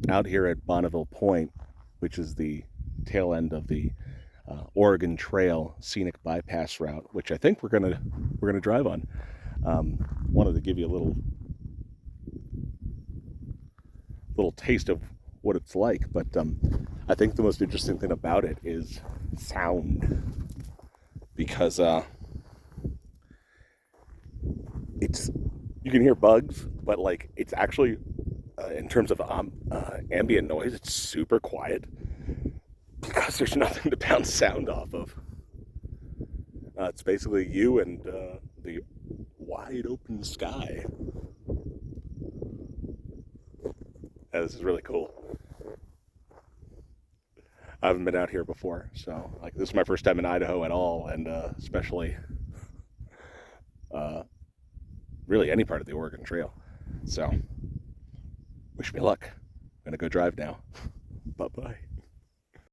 out here at Bonneville Point, which is the tail end of the Oregon Trail scenic bypass route, which I think we're gonna drive on. Wanted to give you a little taste of what it's like, but I think the most interesting thing about it is sound, because it's you can hear bugs, but like it's actually in terms of ambient noise, it's super quiet because there's nothing to bounce sound off of. It's basically you and the wide open sky. This is really cool. I haven't been out here before, so like this is my first time in Idaho at all, and especially uh, really any part of the Oregon Trail. So wish me luck. I'm gonna go drive now. Bye bye.